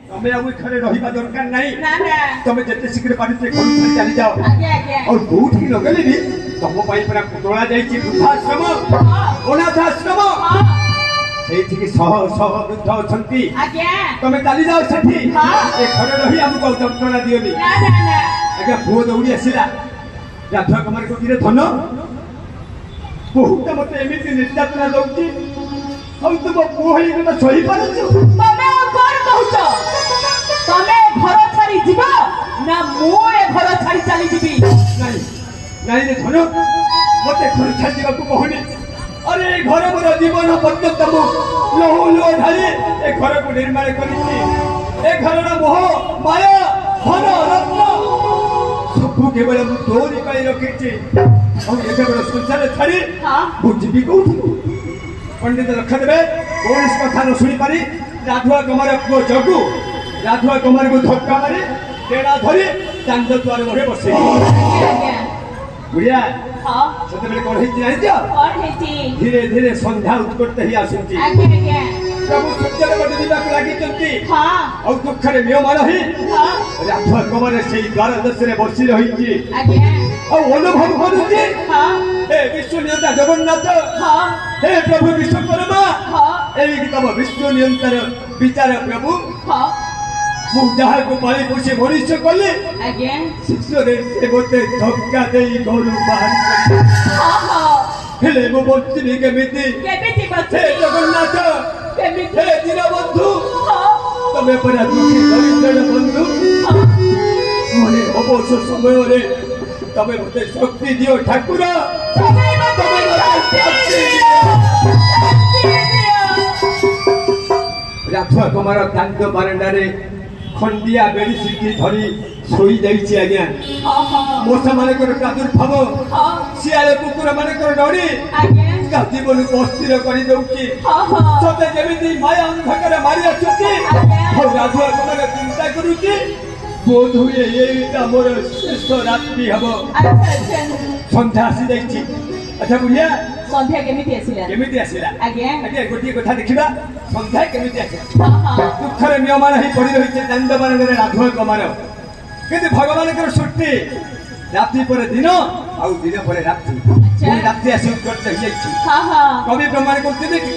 तमे अब घरे रहिबा दरकार नाही ना ना तमे जते शीघ्र पारिते घर छाड़ी चली जाओ आगे आगे और कोठी लगले भी तम पाई परा तोळा जाईची वृद्धाश्रम अनाथाश्रम सेठी की सह सह वृद्ध अछंती आगे तमे चली जाओ सेठी हां ए घरे रही हमको जंत्रणा दियोनी ना ना ना आगे पुओ दौड़ी आसिला राधा कुमार को किरे धन बहुत मते एमिति निर्यातना दउची हम तुम पुओ ही न सही पारछु तमे कोन कहउछ तमे घर छाड़ी जीवा ना मो ए घर छाड़ी चली जीबी नहीं नहीं रे धन मते घर छाड़ी जीवा को कहनी अरे घर मोर जीवन पर्यंत मु लोह लोह ढाली ए घर को निर्माण करिछि ए घर मोह माया धन रत्न सबु केवल मु तोरी पाई रखिछि और एते बड़ संसार छाड़ी हां बुझबी कोठी पंडित रख देबे कोन कथा न सुनी पारी राधुआ कुमार को जगु राधुआ कुमार को धक्का मारी टेड़ा धरी चांद द्वार मोरे बसे आगे बुढ़िया हां सेते बेले कोन हेति जानि दियो और हेती धीरे धीरे संध्या उत्कट ही आसुची आगे आगे प्रभु सत्यर बट दिबा को लागि चंती हां और दुख रे मेय मार ही हां राधुआ कुमार से द्वार दर्शने बसी रहिची आगे और अनुभव करूची हां हे विष्णु नियंता जगन्नाथ हां हे प्रभु विश्वकर्मा हां एई कि तब विष्णु नियंतर विचार प्रभु हां मु जहा को पाली पोषे मनुष्य कले आगे शिष्य रे से गोटे धक्का देई घरु बाहर हां हां हेले मो बच्ची केमिति केमिति हे बच्ची जगन्नाथ केमिति हे दीनबंधु हां तमे परा दुखी दरिद्र बंधु मोरे अवश्य समय रे तमे मते शक्ति दियो ठाकुर तमे मते शक्ति राधुआ कुमार तांग बारंडारे खंडिया बेड़ी सिद्धि धरी सोई जाइछि आज्ञा हां हां मोसा मानकर प्रादुर्भाव हां सियाले कुकुर मानकर डरी आगे जीवन को अस्थिर कर दउछि हां हां सते जेमिति माया अंधकार मारी आछुछि और राधुआ कुमार चिंता करूछि बोध हुए एटा मोर शेष रात्रि हबो अच्छा अच्छा संध्या आसी जाइछि अच्छा बुढ़िया संध्या केमिति आसिला केमिति आसिला आगे आगे गोटी कथा देखिबा संध्या केमिति आसिला हां हां दुखरे नियमान ही पड़ी रहिছে दंडबाणरे राधुआ कुमार किंतु भगवान कर सृष्टि रात्रि पर दिन और दिन पर रात्रि अच्छा रात्रि आसी उत्कट हो जाइछि हां हां कवि प्रमाण करते कि